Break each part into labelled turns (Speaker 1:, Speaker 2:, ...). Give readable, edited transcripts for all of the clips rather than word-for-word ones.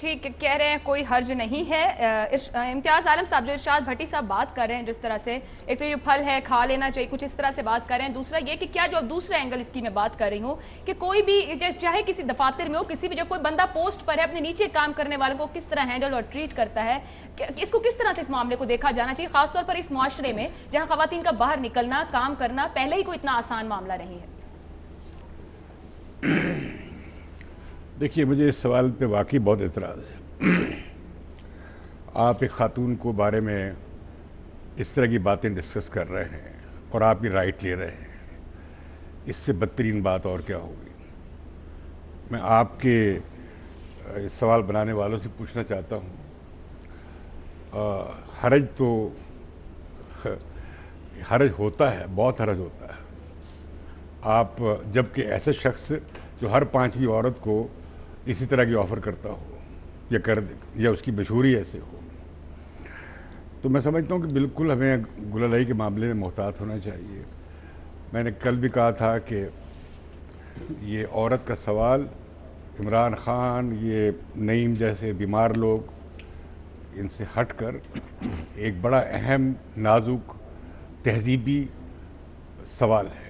Speaker 1: ٹھیک کہہ رہے ہیں کوئی حرج نہیں ہے. امتیاز عالم صاحب جو ارشاد بھٹی صاحب بات کر رہے ہیں جس طرح سے, ایک تو یہ پھل ہے کھا لینا چاہیے, کچھ اس طرح سے بات کر رہے ہیں. دوسرا یہ کہ کیا جو دوسرا اینگل اس کی میں بات کر رہی ہوں کہ کوئی بھی چاہے کسی دفاتر میں ہو, کسی بھی جب کوئی بندہ پوسٹ پر ہے اپنے نیچے کام کرنے والوں کو کس طرح ہینڈل اور ٹریٹ کرتا ہے, اس کو کس طرح سے اس معاملے کو دیکھا جانا چاہیے, خاص طور پر اس معاشرے میں جہاں خواتین کا باہر نکلنا کام کرنا پہلے ہی کوئی اتنا آسان معاملہ نہیں ہے.
Speaker 2: دیکھیے مجھے اس سوال پہ واقعی بہت اعتراض ہے. آپ ایک خاتون کو بارے میں اس طرح کی باتیں ڈسکس کر رہے ہیں اور آپ کی رائٹ لے رہے ہیں, اس سے بدترین بات اور کیا ہوگی. میں آپ کے اس سوال بنانے والوں سے پوچھنا چاہتا ہوں, حرج تو حرج ہوتا ہے, بہت حرج ہوتا ہے. آپ جبکہ ایسے شخص جو ہر 5ویں عورت کو اسی طرح کی آفر کرتا ہو یا اس کی مشہوری ایسے ہو, تو میں سمجھتا ہوں کہ بالکل ہمیں گلالئی کے معاملے میں محتاط ہونا چاہیے. میں نے کل بھی کہا تھا کہ یہ عورت کا سوال عمران خان, یہ نعیم جیسے بیمار لوگ, ان سے ہٹ کر ایک بڑا اہم نازک تہذیبی سوال ہے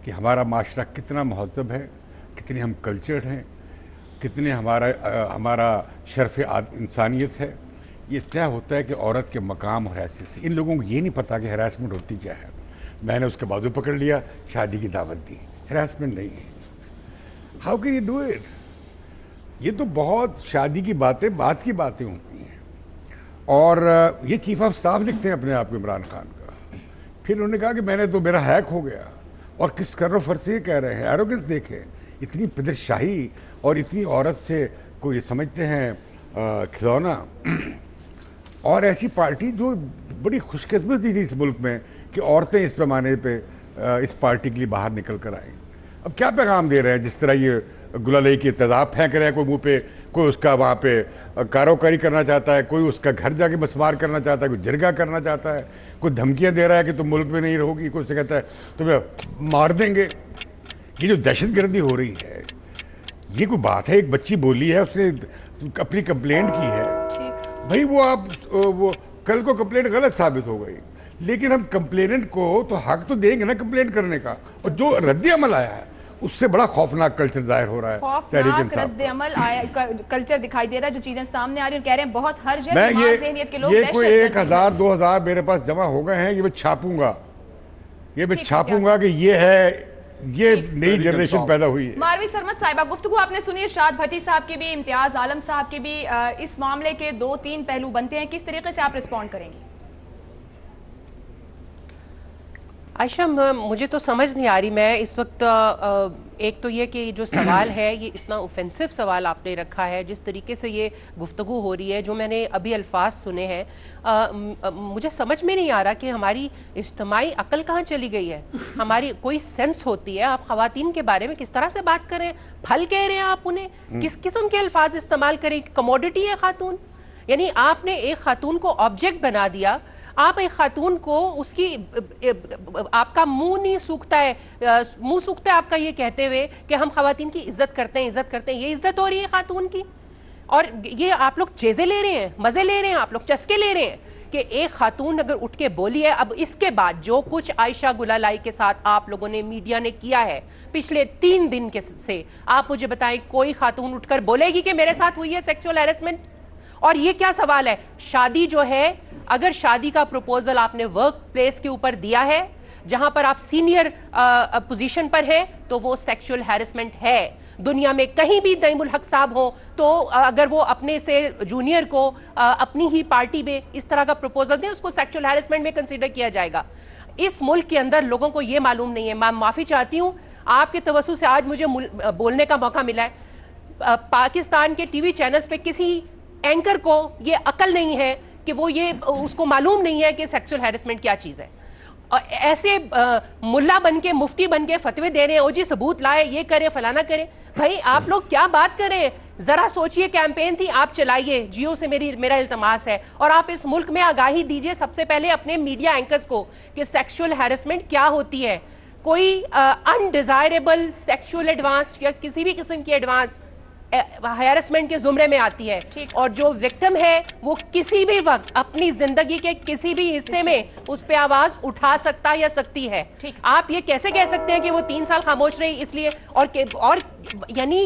Speaker 2: کہ ہمارا معاشرہ کتنا مہذب ہے, کتنے ہم کلچرڈ ہیں, کتنے ہمارا شرف انسانیت ہے. یہ طے ہوتا ہے کہ عورت کے مقام اور حیثیت سے. ان لوگوں کو یہ نہیں پتا کہ ہراسمنٹ ہوتی کیا ہے. میں نے اس کے بازو پکڑ لیا, شادی کی دعوت دی, ہراسمنٹ نہیں ہے. How can you do it? یہ تو بہت شادی کی باتیں بات کی باتیں ہوتی ہیں. اور یہ چیف آف سٹاف لکھتے ہیں اپنے آپ کو عمران خان کا. پھر انہوں نے کہا کہ میں نے تو میرا ہیک ہو گیا, اور کس کرو فر سے یہ کہہ رہے ہیں. ایروگنس دیکھیں, اتنی پدر شاہی اور اتنی عورت سے کو یہ سمجھتے ہیں کھلونا. اور ایسی پارٹی جو بڑی خوش قسمتی تھی اس ملک میں کہ عورتیں اس پیمانے پہ اس پارٹی کے لیے باہر نکل کر آئیں. اب کیا پیغام دے رہے ہیں؟ جس طرح یہ گلالئی کے تیزاب پھینک رہے ہیں کوئی منہ پہ, کوئی اس کا وہاں پہ کاروکاری کرنا چاہتا ہے, کوئی اس کا گھر جا کے مسمار کرنا چاہتا ہے, کوئی جرگہ کرنا چاہتا ہے, کوئی دھمکیاں دے رہا ہے کہ تم ملک میں نہیں رہو گی, کوئی سے کہتا ہے تمہیں مار دیں گے. یہ جو دہشت گردی ہو رہی ہے, یہ کوئی بات ہے؟ ایک بچی بولی ہے, اس نے اپنی کمپلینٹ کی ہے. بھائی وہ کل کو کمپلینٹ غلط ثابت ہو گئی, لیکن ہم کمپلیننٹ کو تو حق تو دیں گے نا کمپلینٹ کرنے کا. اور جو رد عمل آیا ہے اس سے بڑا خوفناک کلچر ظاہر ہو رہا ہے.
Speaker 1: خوفناک رد عمل کلچر دکھائی دے رہا ہے, جو چیزیں سامنے آ رہی ہیں, کہہ رہے ہیں بہت حرج ہے.
Speaker 2: یہ کوئی 1000 2000 میرے پاس جمع ہو گئے ہیں, یہ میں چھاپوں گا, کہ یہ ہے, یہ نئی جنریشن پیدا ہوئی ہے.
Speaker 1: ماروی سرمد صاحبہ, گفتگو آپ نے سنی ارشاد بھٹی صاحب کی بھی, امتیاز عالم صاحب کی بھی. اس معاملے کے 2-3 پہلو بنتے ہیں, کس طریقے سے آپ رسپونڈ کریں گی؟
Speaker 3: عائشہ مجھے تو سمجھ نہیں آ رہی. میں اس وقت ایک تو یہ کہ جو سوال ہے یہ اتنا اوفینسو سوال آپ نے رکھا ہے, جس طریقے سے یہ گفتگو ہو رہی ہے, جو میں نے ابھی الفاظ سنے ہیں, مجھے سمجھ میں نہیں آ رہا کہ ہماری اجتماعی عقل کہاں چلی گئی ہے. ہماری کوئی سینس ہوتی ہے؟ آپ خواتین کے بارے میں کس طرح سے بات کر رہے ہیں؟ پھل کہہ رہے ہیں آپ انہیں, کس قسم کے الفاظ استعمال کریں؟ کموڈٹی ہے خاتون, یعنی آپ نے ایک خاتون کو آبجیکٹ بنا دیا. آپ ایک خاتون کو اس کی, آپ کا منہ نہیں سوکھتا ہے, منہ سوکھتا ہے آپ کا یہ کہتے ہوئے کہ ہم خواتین کی عزت کرتے ہیں, یہ عزت ہو رہی ہے خاتون کی؟ اور یہ آپ لوگ چیزیں لے رہے ہیں, مزے لے رہے ہیں, آپ لوگ چسکے لے رہے ہیں کہ ایک خاتون اگر اٹھ کے بولی ہے. اب اس کے بعد جو کچھ عائشہ گلالائی کے ساتھ آپ لوگوں نے میڈیا نے کیا ہے پچھلے 3 دن کے سے, آپ مجھے بتائیں کوئی خاتون اٹھ کر بولے گی کہ میرے ساتھ ہوئی ہے سیکسول ہیرسمنٹ؟ اور یہ کیا سوال ہے؟ شادی جو ہے, اگر شادی کا پروپوزل آپ نے ورک پلیس کے اوپر دیا ہے جہاں پر آپ سینئر پوزیشن پر ہیں, تو وہ سیکشول ہیرسمنٹ ہے. دنیا میں کہیں بھی نعیم الحق صاحب ہو تو اگر وہ اپنے سے جونیئر کو اپنی ہی پارٹی میں اس طرح کا پروپوزل دیں, اس کو سیکشول ہیرسمنٹ میں کنسیڈر کیا جائے گا. اس ملک کے اندر لوگوں کو یہ معلوم نہیں ہے. میں معافی چاہتی ہوں, آپ کے توسط سے آج مجھے بولنے کا موقع ملا ہے. پاکستان کے ٹی وی چینلز پہ کسی اینکر کو یہ عقل نہیں ہے کہ وہ یہ اس کو معلوم نہیں ہے کہ سیکسول ہیرسمنٹ کیا چیز ہے. ایسے ملا بن کے, مفتی بن کے فتوے دے رہے ہیں, او جی ثبوت لائے, یہ کریں فلانا کریں. بھائی آپ لوگ کیا بات کر رہے ہیں؟ ذرا سوچئے, کیمپین تھی, آپ چلائیے, جیو سے میرا التماس ہے, اور آپ اس ملک میں آگاہی دیجئے سب سے پہلے اپنے میڈیا اینکرز کو کہ سیکسول ہیرسمنٹ کیا ہوتی ہے. کوئی انڈیزائریبل سیکسول ایڈوانس یا کسی بھی قسم کی ایڈوانس ہیرسمنٹ کے زمرے میں آتی ہے, اور جو وکٹم ہے وہ کسی بھی وقت اپنی زندگی کے کسی بھی حصے میں اس پہ آواز اٹھا سکتا یا سکتی ہے. آپ یہ کیسے کہہ سکتے ہیں کہ وہ 3 سال خاموش رہی اس لیے, اور یعنی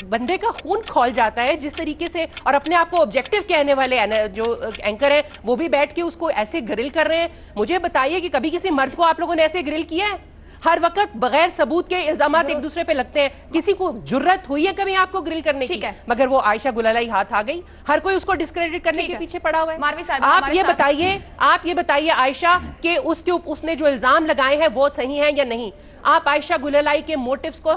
Speaker 3: بندے کا خون کھول جاتا ہے جس طریقے سے, اور اپنے آپ کو آبجیکٹو کہنے والے جو اینکر ہیں وہ بھی بیٹھ کے اس کو ایسے گرل کر رہے ہیں. مجھے بتائیے کہ کبھی کسی مرد کو آپ لوگوں نے ایسے گرل کیا ہے؟ ہر وقت بغیر ثبوت کے الزامات ایک دوسرے پہ لگتے ہیں. کسی کو جرت ہوئی ہے کبھی آپ کو گرل کرنے کی؟ مگر وہ عائشہ گلالائی ہاتھ آ گئی, ہر کوئی اس کو ڈسکریڈٹ کرنے کے پیچھے پڑا ہوا ہے. آپ یہ بتائیے عائشہ کہ اس نے جو الزام لگائے ہیں وہ صحیح ہیں یا نہیں. آپ عائشہ گلالائی کے موٹیوز کو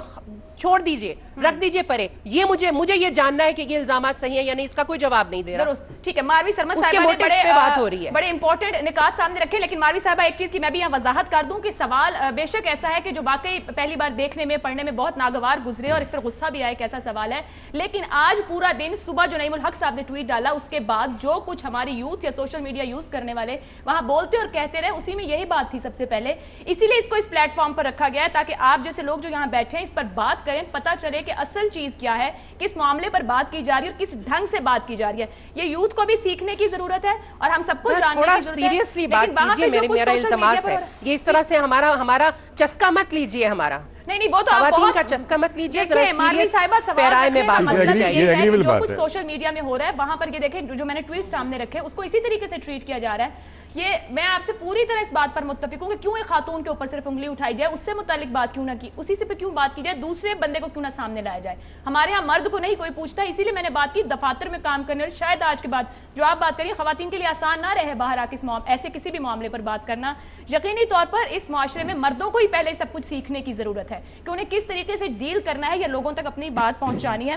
Speaker 3: چھوڑ دیجئے, رکھ دیجئے پرے. یہ مجھے یہ جاننا ہے کہ یہ الزامات صحیح ہیں یا نہیں, اس کا کوئی جواب نہیں دے رہا.
Speaker 1: درست, ٹھیک ہے. ماروی سرمد صاحبہ نے بڑے امپورٹنٹ نکات سامنے رکھے, لیکن ماروی صاحبہ ایک چیز کی میں بھی یہاں وضاحت کر دوں کہ سوال بے شک ایسا ہے کہ جو واقعی پہلی بار دیکھنے میں پڑھنے میں بہت ناگوار گزرے اور اس پر غصہ بھی آئے کہ ایسا سوال ہے. لیکن آج پورا دن صبح جو نعیم الحق صاحب نے ٹویٹ ڈالا اس کے بعد جو کچھ ہماری یوتھ یا سوشل میڈیا یوز کرنے والے وہاں بولتے اور کہتے رہے, اسی میں یہی بات تھی سب سے پہلے. اسی لیے اس کو اس پلیٹ فارم پر رکھا گیا ہے تاکہ آپ جیسے لوگ جو یہاں بیٹھے ہیں اس پر بات کریں, پتہ چلے کہ اصل چیز کیا ہے, کس معاملے پر بات کی جا رہی ہے اور کس ڈھنگ سے بات کی جا رہی ہے. یہ یوتھ کو بھی سیکھنے کی ضرورت ہے اور ہم سب کو جاننے کی ضرورت ہے.
Speaker 3: تھوڑا سیریسلی بات کیجئے, میرا التماس ہے. یہ اس طرح سے ہمارا چسکا مت لیجئے, ہمارا
Speaker 1: نہیں وہ تو
Speaker 3: خواتین کا چسکا مت لیجئے. ذرا سیریس پیرائے میں بات کرنی چاہیے.
Speaker 1: جو کچھ سوشل میڈیا میں ہو رہا ہے وہاں پر یہ دیکھیں جو میں نے ٹویٹ سامنے رکھے اس کو اسی طریقے سے ٹریٹ کیا جا رہا ہے. یہ میں آپ سے پوری طرح اس بات پر متفق ہوں کہ کیوں ایک خاتون کے اوپر صرف انگلی اٹھائی جائے, اس سے متعلق بات کیوں نہ کی, اسی سے پہ کیوں بات کی جائے, دوسرے بندے کو کیوں نہ سامنے لایا جائے. ہمارے ہاں مرد کو نہیں کوئی پوچھتا, اسی لیے میں نے بات کی دفاتر میں کام کرنے والے. شاید آج کے بعد جو آپ بات کریے خواتین کے لیے آسان نہ رہے باہر آ کے ایسے کسی بھی معاملے پر بات کرنا. یقینی طور پر اس معاشرے میں مردوں کو ہی پہلے سب کچھ سیکھنے کی ضرورت ہے کہ انہیں کس طریقے سے ڈیل کرنا ہے یا لوگوں تک اپنی بات پہنچانی ہے.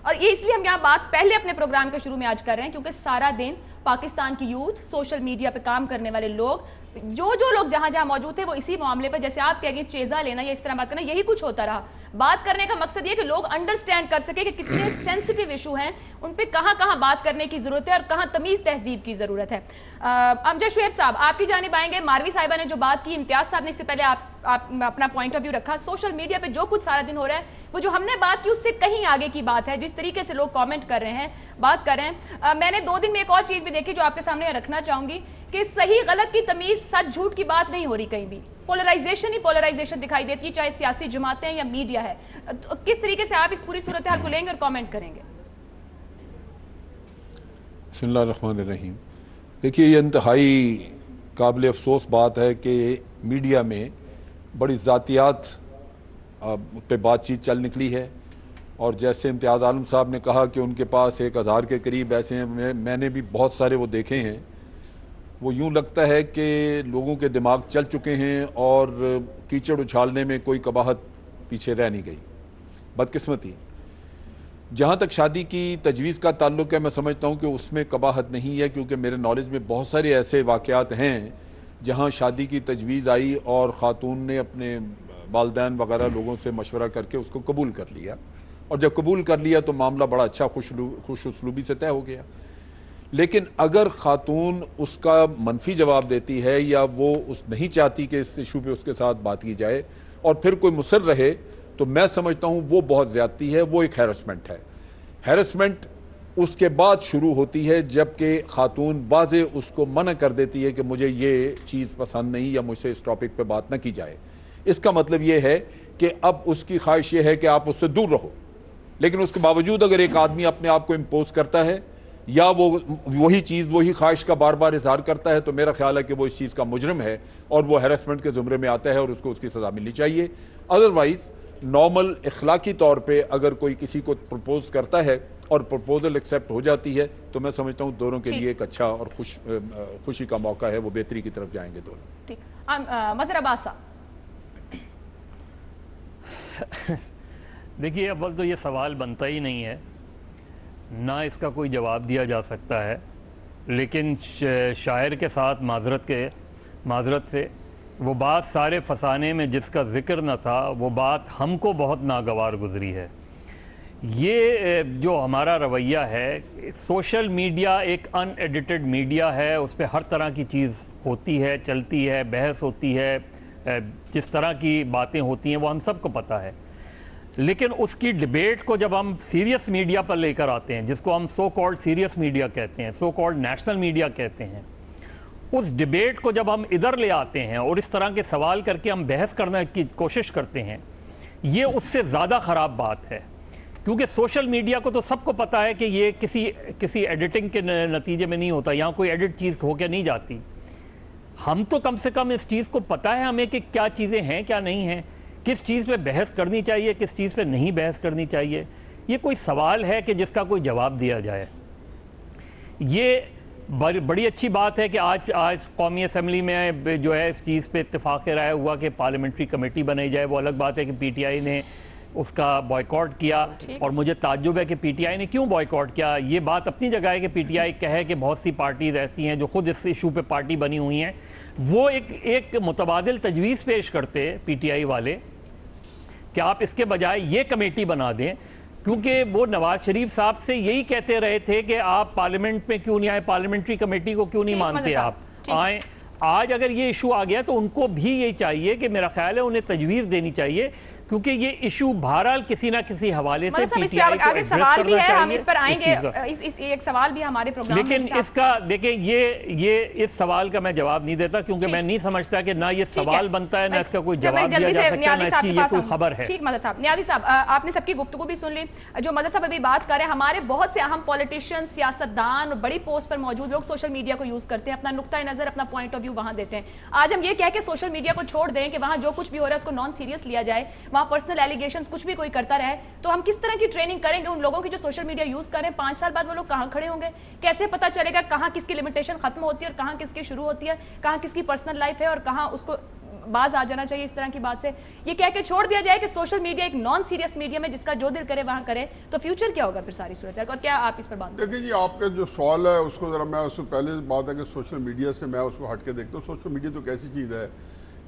Speaker 1: اور یہ اس لیے ہم یہاں بات پہلے اپنے پروگرام کے شروع میں آج کر رہے ہیں کیونکہ سارا دن پاکستان کی یوتھ, سوشل میڈیا پہ کام کرنے والے لوگ, جو لوگ جہاں جہاں موجود تھے وہ اسی معاملے پر جیسے آپ کہہ گئے چیزا لینا یا اس طرح بات کرنا, یہی کچھ ہوتا رہا. بات کرنے کا مقصد یہ کہ لوگ انڈرسٹینڈ کر سکے کہ کتنے سینسٹیو ایشو ہیں, ان پہ کہاں کہاں بات کرنے کی ضرورت ہے اور کہاں تمیز تہذیب کی ضرورت ہے. امجد شعیب صاحب آپ کی جانب آئیں گے. ماروی صاحبہ نے جو بات کی, امتیاز صاحب نے اس سے پہلے آپ اپنا پوائنٹ آف ویو رکھا. سوشل میڈیا پہ جو کچھ سارا دن ہو رہا ہے وہ جو ہم نے بات کی اس سے کہیں آگے کی بات ہے, جس طریقے سے لوگ کامنٹ کر رہے ہیں, بات کر رہے ہیں. میں نے 2 دن میں ایک اور چیز بھی دیکھی جو آپ کے سامنے رکھنا چاہوں گی کہ صحیح غلط کی تمیز, سچ جھوٹ کی بات نہیں ہو رہی کہیں بھی. پولرائزیشن ہی پولرائزیشن دکھائی دیتی ہے, چاہے سیاسی جماعتیں ہیں یا میڈیا ہے. کس طریقے سے آپ اس پوری صورتحال کو لیں گے اور کامنٹ کریں گے؟
Speaker 4: بسم اللہ الرحمن الرحیم. دیکھیے یہ انتہائی قابل افسوس بات ہے کہ میڈیا میں بڑی ذاتیات پہ بات چیت چل نکلی ہے, اور جیسے امتیاز عالم صاحب نے کہا کہ ان کے پاس 1000 کے قریب ایسے ہیں, میں نے بھی بہت سارے وہ دیکھے ہیں. وہ یوں لگتا ہے کہ لوگوں کے دماغ چل چکے ہیں اور کیچڑ اچھالنے میں کوئی قباحت پیچھے رہ نہیں گئی. بدقسمتی. جہاں تک شادی کی تجویز کا تعلق ہے, میں سمجھتا ہوں کہ اس میں قباحت نہیں ہے, کیونکہ میرے نالج میں بہت سارے ایسے واقعات ہیں جہاں شادی کی تجویز آئی اور خاتون نے اپنے والدین وغیرہ لوگوں سے مشورہ کر کے اس کو قبول کر لیا, اور جب قبول کر لیا تو معاملہ بڑا اچھا خوش اسلوبی سے طے ہو گیا. لیکن اگر خاتون اس کا منفی جواب دیتی ہے یا وہ نہیں چاہتی کہ اس ایشو پہ اس کے ساتھ بات کی جائے اور پھر کوئی مصر رہے, تو میں سمجھتا ہوں وہ بہت زیادتی ہے, وہ ایک ہیرسمنٹ ہے. ہیرسمنٹ اس کے بعد شروع ہوتی ہے جب کہ خاتون واضح اس کو منع کر دیتی ہے کہ مجھے یہ چیز پسند نہیں یا مجھ سے اس ٹاپک پہ بات نہ کی جائے. اس کا مطلب یہ ہے کہ اب اس کی خواہش یہ ہے کہ آپ اس سے دور رہو, لیکن اس کے باوجود اگر ایک آدمی اپنے آپ کو امپوز کرتا ہے یا وہ وہی چیز وہی خواہش کا بار بار اظہار کرتا ہے, تو میرا خیال ہے کہ وہ اس چیز کا مجرم ہے اور وہ ہیرسمنٹ کے زمرے میں آتا ہے اور اس کو اس کی سزا ملنی چاہیے. ادروائز نارمل اخلاقی طور پہ اگر کوئی کسی کو پرپوز کرتا ہے اور پرپوزل ایکسیپٹ ہو جاتی ہے تو میں سمجھتا ہوں دونوں کے لیے ایک اچھا اور خوشی کا موقع ہے, وہ بہتری کی طرف جائیں گے دونوں.
Speaker 1: مظہر عباس صاحب.
Speaker 5: دیکھیے اول تو یہ سوال بنتا ہی نہیں ہے, نہ اس کا کوئی جواب دیا جا سکتا ہے, لیکن شاعر کے ساتھ معذرت سے وہ بات سارے فسانے میں جس کا ذکر نہ تھا وہ بات ہم کو بہت ناگوار گزری ہے. یہ جو ہمارا رویہ ہے, سوشل میڈیا ایک ان ایڈیٹڈ میڈیا ہے, اس پہ ہر طرح کی چیز ہوتی ہے, چلتی ہے, بحث ہوتی ہے, جس طرح کی باتیں ہوتی ہیں وہ ہم سب کو پتہ ہے. لیکن اس کی ڈیبیٹ کو جب ہم سیریس میڈیا پر لے کر آتے ہیں، جس کو ہم سو کالڈ سیریس میڈیا کہتے ہیں، سو کالڈ نیشنل میڈیا کہتے ہیں، اس ڈیبیٹ کو جب ہم ادھر لے آتے ہیں اور اس طرح کے سوال کر کے ہم بحث کرنے کی کوشش کرتے ہیں، یہ اس سے زیادہ خراب بات ہے. کیونکہ سوشل میڈیا کو تو سب کو پتا ہے کہ یہ کسی ایڈیٹنگ کے نتیجے میں نہیں ہوتا، یہاں کوئی ایڈٹ چیز ہو کے نہیں جاتی. ہم تو کم سے کم اس چیز کو پتا ہے ہمیں کہ کیا چیزیں ہیں کیا نہیں ہیں، کس چیز پہ بحث کرنی چاہیے کس چیز پہ نہیں بحث کرنی چاہیے. یہ کوئی سوال ہے کہ جس کا کوئی جواب دیا جائے. یہ بڑی اچھی بات ہے کہ آج قومی اسمبلی میں جو ہے اس چیز پہ اتفاق رائے ہوا کہ پارلیمنٹری کمیٹی بنائی جائے. وہ الگ بات ہے کہ پی ٹی آئی نے اس کا بائیکاٹ کیا، اور مجھے تعجب ہے کہ پی ٹی آئی نے کیوں بائیکاٹ کیا. یہ بات اپنی جگہ ہے کہ پی ٹی آئی کہے کہ بہت سی پارٹیز ایسی ہیں جو خود اس ایشو پہ پارٹی بنی ہوئی ہیں. وہ ایک متبادل تجویز پیش کرتے پی ٹی آئی والے کہ آپ اس کے بجائے یہ کمیٹی بنا دیں، کیونکہ وہ نواز شریف صاحب سے یہی کہتے رہے تھے کہ آپ پارلیمنٹ میں کیوں نہیں آئے، پارلیمنٹری کمیٹی کو کیوں نہیں مانتے آپ آئیں. آج اگر یہ ایشو آ گیا تو ان کو بھی یہی چاہیے کہ میرا خیال ہے انہیں تجویز دینی چاہیے، کیونکہ یہ ایشو بہرحال کسی نہ کسی حوالے سے پی ٹی آئی کو ایڈریس کرنا چاہیے.
Speaker 1: ہم اس پر آئیں گے، ایک سوال بھی ہمارے پروگرام میں،
Speaker 5: لیکن اس کا دیکھیں یہ اس سوال کا میں جواب نہیں دیتا، کیونکہ میں نہیں سمجھتا کہ نہ یہ سوال بنتا ہے نہ اس کا کوئی جواب دیا جا سکتا ہے، نہ اس کی یہ کوئی خبر ہے.
Speaker 1: ٹھیک مظہر صاحب، نیازی صاحب آپ نے سب کی گفتگو بھی سن لی. جو مظہر صاحب ابھی بات کر رہے ہیں، ہمارے بہت سے اہم پولیٹیشین، سیاستدان، بڑی پوسٹ پر موجود لوگ سوشل میڈیا کو یوز کرتے ہیں، اپنا نقطہ نظر، اپنا پوائنٹ آف ویو وہاں دیتے ہیں. آج ہم یہ کہہ کے سوشل میڈیا کو چھوڑ دیں کہ وہاں جو کچھ بھی ہو رہا ہے اس کو نان سیریس لیا جائے، وہاں پرسنل ایلیگیشن کچھ بھی کوئی کرتا رہے، تو ہم کس طرح کی ٹریننگ کریں گے ان لوگوں کی جو سوشل میڈیا یوز کر رہے ہیں؟ 5 سال بعد وہ لوگ کہاں کھڑے ہوں گے؟ کیسے پتا چلے گا کہاں کس کی لمیٹیشن ختم ہوتی ہے اور کہاں کس کی شروع ہوتی ہے، کہاں کس کی پرسنل لائف ہے اور کہاں اس کو باز آ جانا چاہیے اس طرح کی بات سے؟ یہ کہہ کے چھوڑ دیا جائے کہ سوشل میڈیا ایک نان سیریس میڈیا میں جس کا جو دل کرے وہاں کرے، تو فیوچر کیا ہوگا پھر ساری صورت ہے؟ اور کیا آپ اس پر بات
Speaker 6: دیکھیں جی، آپ کا جو سوال ہے اس کو ذرا میں اس سے پہلے بات ہے کہ سوشل میڈیا سے میں اس کو ہٹ کے دیکھتا ہوں. سوشل میڈیا تو ایک ایسی چیز ہے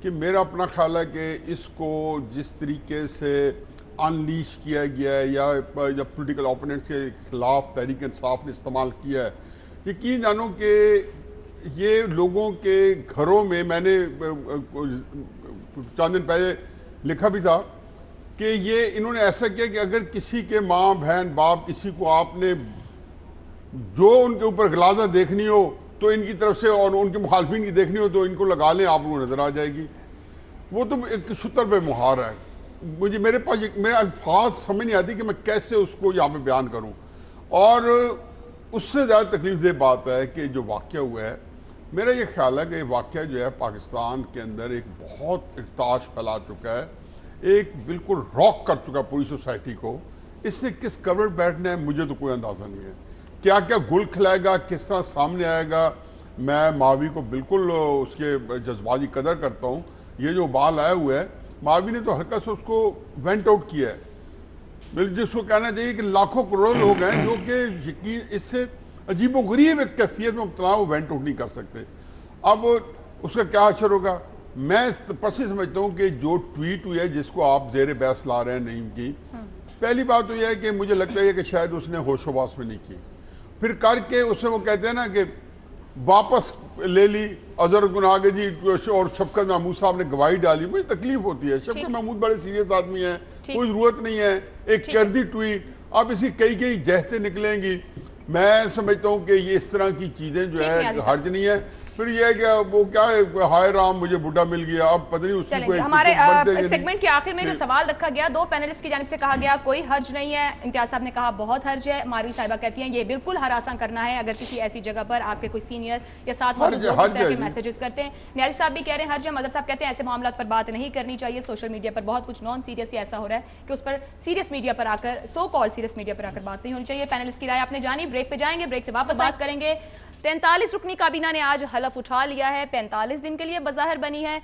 Speaker 6: کہ میرا اپنا خیال ہے کہ اس کو جس طریقے سے انلیش کیا گیا ہے یا پولیٹیکل اوپوننٹس کے خلاف تحریک انصاف نے استعمال کیا ہے، یقین جانو کہ یہ لوگوں کے گھروں میں نے چند دن پہلے لکھا بھی تھا کہ یہ انہوں نے ایسا کیا کہ اگر کسی کے ماں بہن باپ کسی کو آپ نے جو ان کے اوپر غلاظت دیکھنی ہو تو ان کی طرف سے، اور ان کے مخالفین کی دیکھنی ہو تو ان کو لگا لیں، آپ کو نظر آ جائے گی. وہ تو ایک شتر بے مہار ہے. میرے پاس میرے الفاظ سمجھ نہیں آتی کہ میں کیسے اس کو یہاں پہ بیان کروں. اور اس سے زیادہ تکلیف دہ بات ہے کہ جو واقعہ ہوا ہے، میرا یہ خیال ہے کہ یہ واقعہ جو ہے پاکستان کے اندر ایک بہت ارتعاش پھیلا چکا ہے، ایک بالکل راک کر چکا پوری سوسائٹی کو. اس سے کس کور بیٹھنا ہے مجھے تو کوئی اندازہ نہیں ہے. کیا گل کھلائے گا، کس طرح سامنے آئے گا. میں ماوی کو بالکل اس کے جذباتی قدر کرتا ہوں. یہ جو بال آیا ہوا ہے، ماوی نے تو ہلکا سے اس کو وینٹ آؤٹ کیا ہے، جس کو کہنا چاہیے کہ لاکھوں کروڑ لوگ ہیں جو کہ یقین اس سے عجیب و غریب ایک کیفیت میں مبتلا وہ وینٹ آؤٹ نہیں کر سکتے. اب اس کا کیا اثر ہوگا؟ میں پرسنلی سمجھتا ہوں کہ جو ٹویٹ ہوئی ہے جس کو آپ زیر بحث لا رہے ہیں نعیم کی، پہلی بات تو یہ ہے کہ مجھے لگتا ہے کہ شاید اس نے ہوش و حواس میں نہیں کی. پھر کر کے اس میں وہ کہتے ہیں نا کہ واپس لے لی اظہر گناہ کے جی، اور شفقت محمود صاحب نے گواہی ڈالی. مجھے تکلیف ہوتی ہے. شفقت محمود بڑے سیریس آدمی ہیں، کوئی ضرورت نہیں ہے ایک کردی ٹویٹ. اب اسی کئی جہتیں نکلیں گی. میں سمجھتا ہوں کہ یہ اس طرح کی چیزیں جو ہے حرج نہیں ہے. پھر یہ ہے کہ وہ کیا ہے، ہائے رام مجھے بڈھا مل گیا، اب پتہ نہیں اس کی کوئی
Speaker 1: ہمارے سیگمنٹ کے آخر میں جو سوال رکھا گیا، 2 پینلسٹ کی جانب سے کہا گیا کوئی حرج نہیں ہے. امتیاز صاحب نے کہا بہت حرج ہے. ماروی صاحبہ کہتی ہیں یہ بالکل ہراساں کرنا ہے اگر کسی ایسی جگہ پر آپ کے کوئی سینئر یا ساتھ موجود لوگ اس طرح کے میسیجز کرتے ہیں. نیازی صاحب بھی کہہ رہے ہیں حرج ہے. مظہر صاحب کہتے ہیں ایسے معاملات پر بات نہیں کرنی چاہیے. سوشل میڈیا پر بہت کچھ نان سیریس ایسا ہو رہا ہے کہ اس پر سیریس میڈیا پر آ کر، سو کال سیریس میڈیا پر آ کر بات نہیں ہونی چاہیے. پینلسٹ کی رائے آپ نے جانی. بریک پہ جائیں گے، بریک سے واپس بات کریں گے. 43 رکنی کابینہ نے آج حلف اٹھا لیا ہے. 45 دن کے لیے بظاہر بنی ہے.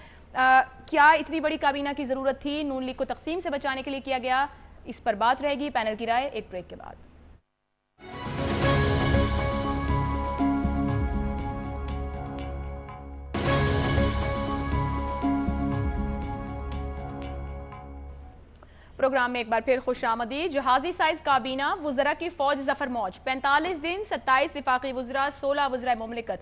Speaker 1: کیا اتنی بڑی کابینہ کی ضرورت تھی؟ نون لیگ کو تقسیم سے بچانے کے لیے کیا گیا؟ اس پر بات رہے گی. پینل کی رائے ایک بریک کے بعد. پروگرام میں ایک بار پھر خوش آمدید. جہازی سائز کابینہ وزراء کی فوج ظفر موج. 45 دن، 27 وفاقی وزراء، 16 وزراء مملکت.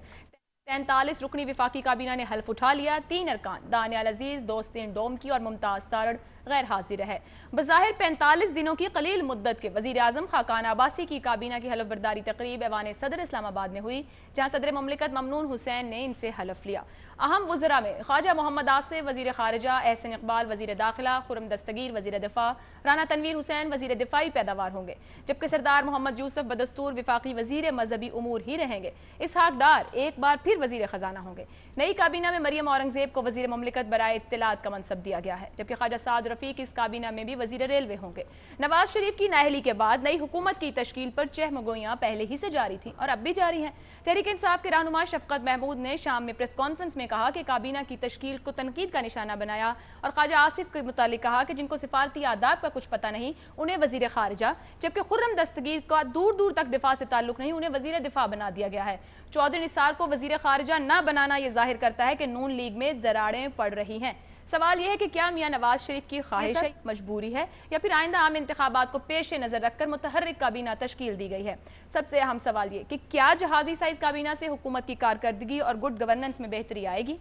Speaker 1: 43 رکنی وفاقی کابینہ نے حلف اٹھا لیا. 3 ارکان دانیال عزیز، دوستین ڈومکی اور ممتاز تارڑ غیر حاضر رہے۔ بظاہر 45 دنوں کی قلیل مدت کے وزیر اعظم خاقان عباسی کی کابینہ کی حلف برداری تقریب ایوان صدر اسلام آباد میں ہوئی، جہاں صدر مملکت ممنون حسین نے ان سے حلف لیا۔ اہم وزراء میں خواجہ محمد آصف وزیر خارجہ، احسن اقبال وزیر داخلہ، خرم دستگیر وزیر دفاع، رانا تنویر حسین وزیر دفاعی پیداوار ہوں گے، جبکہ سردار محمد یوسف بدستور وفاقی وزیر مذہبی امور ہی رہیں گے۔ اسحاق ڈار ایک بار پھر وزیر خزانہ ہوں گے۔ نئی کابینہ میں مریم اورنگزیب کو وزیر مملکت برائے اطلاعات کا منصب دیا گیا ہے، جبکہ خواجہ سعد رفیق اس کابینہ میں بھی وزیر ریلوے ہوں گے۔ نواز شریف کی نااہلی کے بعد نئی حکومت کی تشکیل پر چہمگوئیاں پہلے ہی سے جاری تھیں اور اب بھی جاری ہیں۔ تحریک انصاف کے رہنما شفقت محمود نے شام میں پریس کانفرنس میں کہا کہ کابینہ کی تشکیل کو تنقید کا نشانہ بنایا اور خواجہ آصف کے متعلق کہا کہ جن کو سفارتی آداب کا کچھ پتہ نہیں انہیں وزیر خارجہ، جبکہ خرم دستگیر کا دور دور تک دفاع سے تعلق نہیں انہیں وزیر دفاع بنا دیا گیا ہے۔ چودھری نثار کو وزیر خارجہ نہ بنانا یہ ظاہر کرتا ہے کہ نون لیگ میں دراڑیں پڑ رہی ہیں۔ سوال یہ ہے کہ کیا میاں نواز شریف کی خواہش ہے، مجبوری ہے، یا پھر آئندہ عام انتخابات کو پیش نظر رکھ کر متحرک کابینہ تشکیل دی گئی ہے؟ سب سے اہم سوال یہ کہ کیا جہازی سائز کابینہ سے حکومت کی کارکردگی اور گڈ گورننس میں بہتری آئے گی؟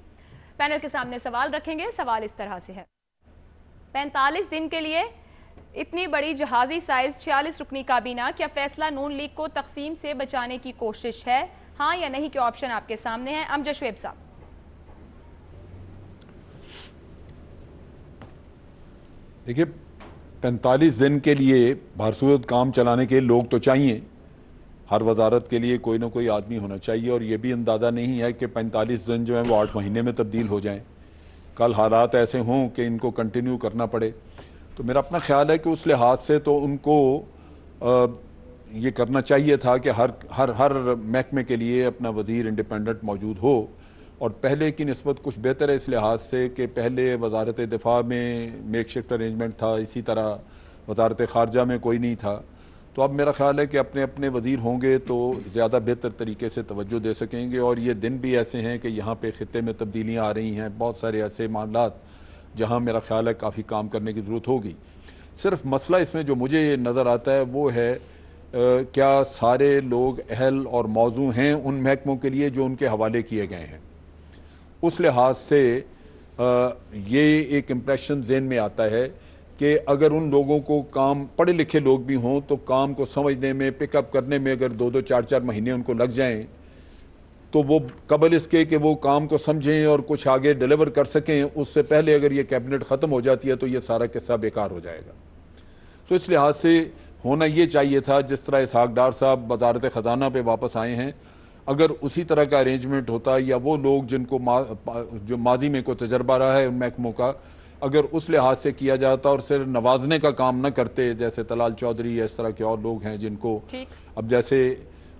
Speaker 1: پینل کے سامنے سوال رکھیں گے۔ سوال اس طرح سے ہے، 45 دن کے لیے اتنی بڑی جہازی سائز 46 رکنی کابینہ، کیا فیصلہ نون لیگ کو تقسیم سے بچانے کی کوشش ہے؟ ہاں یا نہیں کے آپشن آپ کے سامنے ہیں۔ امجد شعیب صاحب۔
Speaker 4: دیکھیے 45 دن کے لیے بھرصورت کام چلانے کے لوگ تو چاہیے، ہر وزارت کے لیے کوئی نہ کوئی آدمی ہونا چاہیے، اور یہ بھی اندازہ نہیں ہے کہ 45 دن جو ہیں وہ 8 مہینے میں تبدیل ہو جائیں، کل حالات ایسے ہوں کہ ان کو کنٹینیو کرنا پڑے۔ تو میرا اپنا خیال ہے کہ اس لحاظ سے تو ان کو یہ کرنا چاہیے تھا کہ ہر محکمے کے لیے اپنا وزیر انڈیپینڈنٹ موجود ہو، اور پہلے کی نسبت کچھ بہتر ہے اس لحاظ سے کہ پہلے وزارت دفاع میں میک شفٹ ارینجمنٹ تھا، اسی طرح وزارت خارجہ میں کوئی نہیں تھا۔ تو اب میرا خیال ہے کہ اپنے اپنے وزیر ہوں گے تو زیادہ بہتر طریقے سے توجہ دے سکیں گے، اور یہ دن بھی ایسے ہیں کہ یہاں پہ خطے میں تبدیلیاں آ رہی ہیں، بہت سارے ایسے معاملات جہاں میرا خیال ہے کافی کام کرنے کی ضرورت ہوگی۔ صرف مسئلہ اس میں جو مجھے نظر آتا ہے وہ ہے کیا سارے لوگ اہل اور موزوں ہیں ان محکموں کے لیے جو ان کے حوالے کیے گئے ہیں؟ اس لحاظ سے یہ ایک امپریشن ذہن میں آتا ہے کہ اگر ان لوگوں کو کام، پڑھے لکھے لوگ بھی ہوں تو کام کو سمجھنے میں، پک اپ کرنے میں اگر 2-2 4-4 مہینے ان کو لگ جائیں تو وہ قبل اس کے کہ وہ کام کو سمجھیں اور کچھ آگے ڈیلیور کر سکیں، اس سے پہلے اگر یہ کیبنٹ ختم ہو جاتی ہے تو یہ سارا قصہ بیکار ہو جائے گا۔ تو اس لحاظ سے ہونا یہ چاہیے تھا، جس طرح اسحاق ڈار صاحب وزارت خزانہ پہ واپس آئے ہیں، اگر اسی طرح کا ارینجمنٹ ہوتا یا وہ لوگ جن کو جو ماضی میں کوئی تجربہ رہا ہے ان محکموں کا، اگر اس لحاظ سے کیا جاتا اور صرف نوازنے کا کام نہ کرتے، جیسے طلال چودھری اس طرح کے اور لوگ ہیں جن کو اب جیسے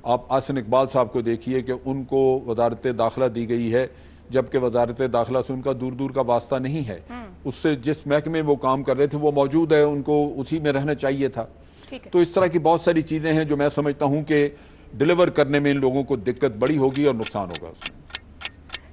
Speaker 4: آپ احسن اقبال صاحب کو دیکھیے کہ ان کو وزارت داخلہ دی گئی ہے، جبکہ وزارت داخلہ سے ان کا دور دور کا واسطہ نہیں ہے، اس سے جس محکمے وہ کام کر رہے تھے وہ موجود ہے، ان کو اسی میں رہنا چاہیے تھا۔ تو اس طرح کی بہت ساری چیزیں ہیں جو میں سمجھتا ہوں کہ ڈیلیور کرنے میں ان لوگوں کو دقت بڑی ہوگی اور نقصان ہوگا اس میں۔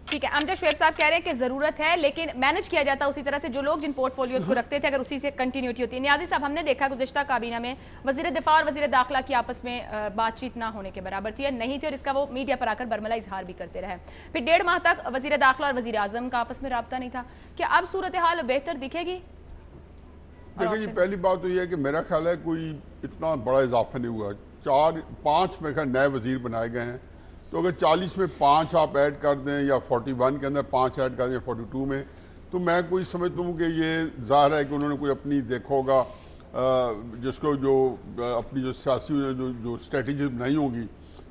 Speaker 1: ٹھیک ہے، امجد شعیب صاحب کہہ رہے ہیں کہ ضرورت ہے لیکن مینج کیا جاتا اسی طرح سے جو لوگ جن پورٹ فولیوز کو رکھتے تھے اگر اسی سے کنٹینیوٹی ہوتی ہے۔ نیازی صاحب، ہم نے دیکھا گزشتہ کابینہ میں وزیر دفاع اور وزیر داخلہ کی آپس میں بات چیت نہ ہونے کے برابر تھی، نہیں تھی، اور اس کا وہ میڈیا پر آ کر برملا اظہار بھی کرتے رہے۔ پھر 1.5 ماہ تک وزیر داخلہ اور وزیر اعظم کا آپس میں رابطہ نہیں تھا۔ کیا اب صورتحال بہتر دکھے گی؟
Speaker 6: دیکھیں جی، پہلی بات تو یہ ہے کہ میرا خیال ہے کوئی اتنا بڑا اضافہ نہیں ہوا، 4-5 میرے خیال نئے وزیر بنائے گئے ہیں، تو اگر 40 میں 5 آپ ایڈ کر دیں یا 41 کے اندر 5 ایڈ کر دیں 42 میں، تو میں کوئی سمجھتا ہوں کہ یہ ظاہر ہے کہ انہوں نے کوئی اپنی دیکھا ہوگا جس کو جو اپنی جو سیاسی جو اسٹریٹجی بنائی ہوگی،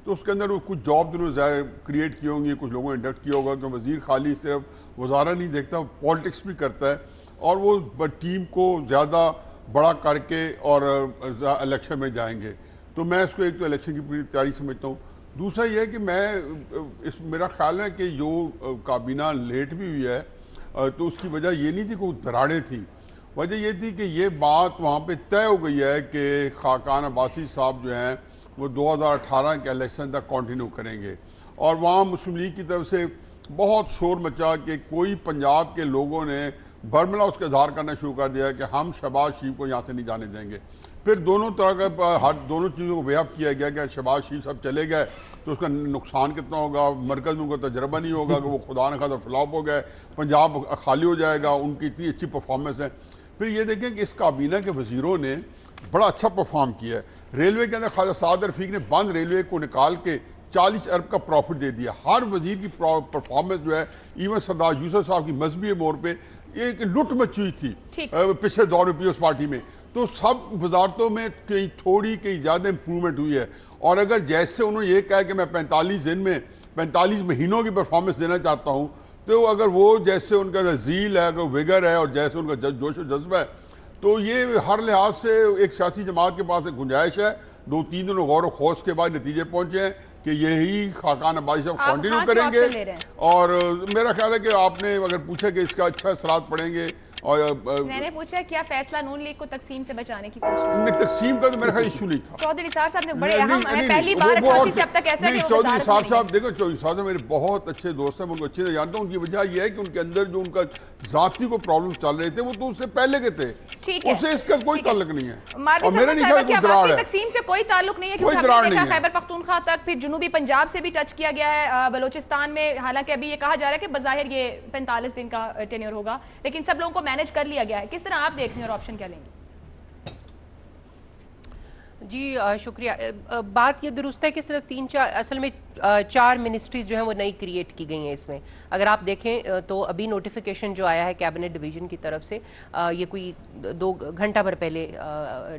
Speaker 6: تو اس کے اندر کچھ جاب انہوں نے ظاہر کریٹ کی ہوں گی، کچھ لوگوں نے انڈکٹ کیا ہوگا کہ وزیر خالی صرف وزارہ نہیں دیکھتا، پالیٹکس بھی کرتا ہے، اور وہ ٹیم کو زیادہ بڑا کر کے اور الیکشن میں جائیں گے۔ تو میں اس کو ایک تو الیکشن کی پوری تیاری سمجھتا ہوں۔ دوسرا یہ ہے کہ میرا خیال ہے کہ جو کابینہ لیٹ بھی ہوئی ہے تو اس کی وجہ یہ نہیں تھی کہ دراڑیں تھیں، وجہ یہ تھی کہ یہ بات وہاں پہ طے ہو گئی ہے کہ خاقان عباسی صاحب جو ہیں وہ 2018 کے الیکشن تک کنٹینیو کریں گے، اور وہاں مسلم لیگ کی طرف سے بہت شور مچا کہ کوئی پنجاب کے لوگوں نے برملا اس کا اظہار کرنا شروع کر دیا کہ ہم شہباز شریف کو یہاں سے نہیں جانے دیں گے۔ پھر دونوں طرح کا دونوں چیزوں کو وے اپ کیا گیا کہ شہباز شریف صاحب چلے گئے تو اس کا نقصان کتنا ہوگا، مرکز میں ان کا تجربہ نہیں ہوگا کہ وہ خدا نخواستہ فلاپ ہو گئے، پنجاب خالی ہو جائے گا، ان کی اتنی اچھی پرفارمنس ہے۔ پھر یہ دیکھیں کہ اس کابینہ کے وزیروں نے بڑا اچھا پرفارم کیا ہے۔ ریلوے کے اندر خواجہ سعد رفیق نے بند ریلوے کو نکال کے 40 ارب کا پروفٹ دے دیا۔ ہر وزیر کی پرفارمنس جو ہے، ایون سردار یوسف صاحب کی مذہبی امور پہ ایک لٹ مچی ہوئی تھی پچھلے دور میں پیپلز پارٹی میں، تو سب وزارتوں میں کہیں تھوڑی کہیں زیادہ امپرومنٹ ہوئی ہے۔ اور اگر جیسے انہوں نے یہ کہا کہ میں 45 دن میں 45 مہینوں کی پرفارمنس دینا چاہتا ہوں، تو اگر وہ جیسے ان کا ذیل ہے، اگر ویگر ہے اور جیسے ان کا جوش و جذبہ ہے، تو یہ ہر لحاظ سے ایک سیاسی جماعت کے پاس ایک گنجائش ہے۔ 2-3 دنوں غور و خوض کے بعد نتیجے پہنچے ہیں کہ یہی خاقان عباسی صاحب کنٹینیو کریں گے۔ اور میرا خیال ہے کہ آپ نے اگر پوچھا کہ اس کا اچھا اثرات پڑیں گے، اور
Speaker 1: میں نے پوچھا کیا فیصلہ نون لیگ کو تقسیم سے بچانے کی کوشش؟
Speaker 6: تقسیم کا تو میرا خیال ایشو نہیں تھا۔
Speaker 1: چودھری نثار صاحب نے بڑے اہم پہلی بار 88 سے اب تک ایسا کہ وہ
Speaker 6: چودھری نثار صاحب دیکھو، چودھری نثار صاحب میرے بہت اچھے دوست ہیں، میں ان کو اچھے سے جانتا ہوں۔ ان کی وجہ یہ ہے کہ ان کے اندر جو ان کا ذاتی کو پرابلمز چل رہے تھے وہ تو اس سے پہلے کے تھے، اسے اس کا کوئی تعلق نہیں ہے، اور میرا نہیں خیال کوئی دراڑ ہے۔
Speaker 1: تقسیم سے کوئی تعلق نہیں ہے کیونکہ ہم نے دیکھا خیبر پختونخوا تک، پھر جنوبی پنجاب سے بھی ٹچ کیا گیا ہے، بلوچستان میں حالانکہ ابھی یہ کہا جا رہا ہے کہ بظاہر یہ 45 دن کا ٹینیور ہوگا، لیکن سب لوگوں کو مینج کر لیا گیا ہے۔ کس طرح آپ دیکھتے ہیں اور آپشن کیا لیں گے؟
Speaker 3: جی شکریہ۔ بات یہ درست ہے کہ صرف 3-4 اصل میں 4 منسٹریز جو ہیں وہ نئی کریٹ کی گئی ہیں۔ اس میں اگر آپ دیکھیں تو ابھی نوٹیفیکیشن جو آیا ہے کیبنٹ ڈویژن کی طرف سے، یہ کوئی 2 گھنٹہ بھر پہلے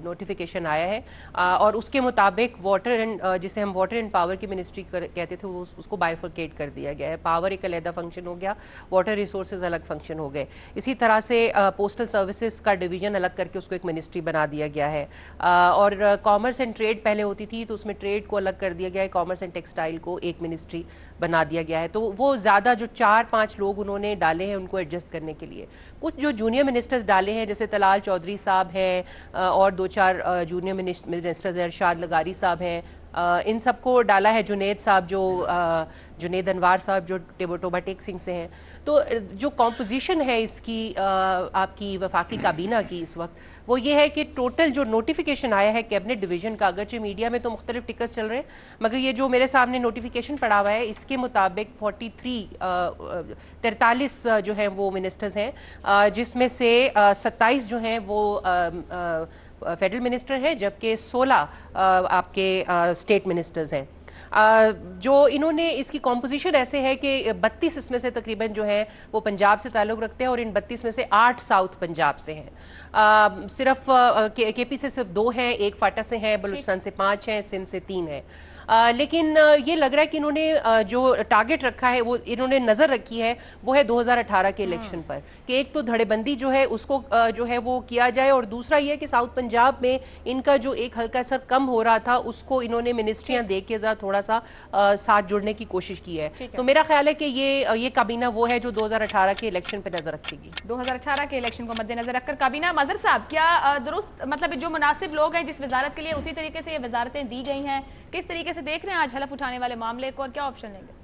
Speaker 3: نوٹیفیکیشن آیا ہے، اور اس کے مطابق واٹر اینڈ جسے ہم واٹر اینڈ پاور کی منسٹری کہتے تھے اس کو بائیفرکیٹ کر دیا گیا ہے۔ پاور ایک علیحدہ فنکشن ہو گیا، واٹر ریسورسز الگ فنکشن ہو گئے۔ اسی طرح سے پوسٹل سروسز کا ڈویژن الگ کر کے اس کو ایک منسٹری بنا دیا گیا ہے، اور کامرس اینڈ ٹریڈ پہلے ہوتی تھی تو اس میں ٹریڈ کو الگ کر دیا گیا ہے، کامرس اینڈ ٹیکسٹائل کو ایک منسٹری بنا دیا گیا ہے۔ تو وہ زیادہ جو 4-5 لوگ انہوں نے ڈالے ہیں ان کو ایڈجسٹ کرنے کے لیے، کچھ جو جونیئر منسٹرز ڈالے ہیں جیسے طلال چودھری صاحب ہیں، اور 2-4 جونیئر منسٹرز ہیں، ارشاد لغاری صاحب ہیں، ان سب کو ڈالا ہے۔ جنید صاحب جو جنید انوار صاحب جو ٹوبا ٹیک سنگھ سے ہیں۔ تو جو کمپوزیشن ہے اس کی آپ کی وفاقی کابینہ کی اس وقت، وہ یہ ہے کہ ٹوٹل جو نوٹیفیکیشن آیا ہے کیبنٹ ڈویژن کا، اگرچہ میڈیا میں تو مختلف ٹکٹس چل رہے ہیں، مگر یہ جو میرے سامنے نوٹیفیکیشن پڑا ہوا ہے اس کے مطابق 43 جو ہیں وہ منسٹرز ہیں، جس میں سے 27 جو ہیں وہ فیڈرل منسٹر ہیں، جبکہ 16 آپ کے اسٹیٹ منسٹرز ہیں۔ جو انہوں نے اس کی کمپوزیشن ایسے ہے کہ 32 اس میں سے تقریباً جو ہیں وہ پنجاب سے تعلق رکھتے ہیں، اور ان 32 میں سے 8 ساؤتھ پنجاب سے ہیں، صرف کے پی سے صرف 2 ہیں، 1 فاٹا سے ہیں، بلوچستان سے 5 ہیں، سندھ سے 3 ہیں۔ لیکن یہ لگ رہا ہے کہ انہوں نے جو ٹارگٹ رکھا ہے وہ انہوں نے نظر رکھی ہے وہ ہے 2018 کے الیکشن پر، کہ ایک تو دھڑے بندی جو ہے اس کو جو ہے وہ کیا جائے، اور دوسرا یہ کہ ساؤتھ پنجاب میں ان کا جو ایک ہلکا سر کم ہو رہا تھا اس کو انہوں نے منسٹریاں دے کے ذرا تھوڑا سا ساتھ جڑنے کی کوشش کی ہے۔ تو میرا خیال ہے کہ یہ کابینہ وہ ہے جو 2018 کے الیکشن پہ نظر رکھے گی۔
Speaker 1: 2018 کے الیکشن کو مد نظر رکھ کر کابینہ۔ مظہر صاحب، کیا درست مطلب جو مناسب لوگ ہیں جس وزارت کے لیے اسی طریقے سے یہ وزارتیں دی گئی ہیں، کس طریقے سے دیکھ رہے ہیں آج حلف اٹھانے والے معاملے کو، اور کیا آپشن لیں گے؟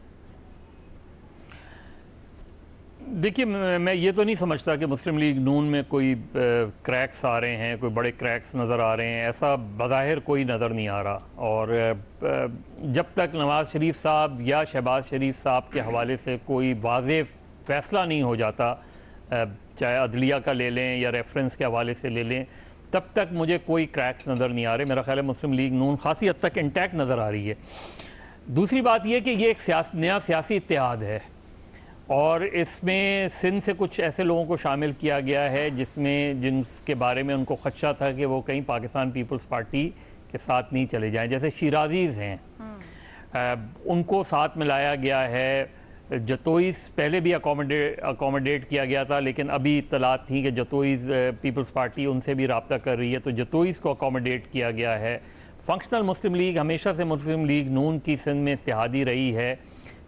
Speaker 5: دیکھیے، میں یہ تو نہیں سمجھتا کہ مسلم لیگ نون میں کوئی کریکس آ رہے ہیں، کوئی بڑے کریکس نظر آ رہے ہیں، ایسا بظاہر کوئی نظر نہیں آ رہا۔ اور جب تک نواز شریف صاحب یا شہباز شریف صاحب کے حوالے سے کوئی واضح فیصلہ نہیں ہو جاتا، چاہے عدلیہ کا لے لیں یا ریفرنس کے حوالے سے لے لیں، تب تک مجھے کوئی کریکس نظر نہیں آ رہے۔ میرا خیال ہے مسلم لیگ نون خاصی حد تک انٹیکٹ نظر آ رہی ہے۔ دوسری بات یہ کہ یہ ایک نیا سیاسی اتحاد ہے، اور اس میں سندھ سے کچھ ایسے لوگوں کو شامل کیا گیا ہے جن کے بارے میں ان کو خدشہ تھا کہ وہ کہیں پاکستان پیپلز پارٹی کے ساتھ نہیں چلے جائیں، جیسے شیرازیز ہیں، ان کو ساتھ میں لایا گیا ہے۔ جتوئیز پہلے بھی اکوموڈیٹ کیا گیا تھا، لیکن ابھی اطلاعات تھیں کہ جتوئیز پیپلز پارٹی ان سے بھی رابطہ کر رہی ہے، تو جتوئیز کو اکوموڈیٹ کیا گیا ہے۔ فنکشنل مسلم لیگ ہمیشہ سے مسلم لیگ نون کی سندھ میں اتحادی رہی ہے،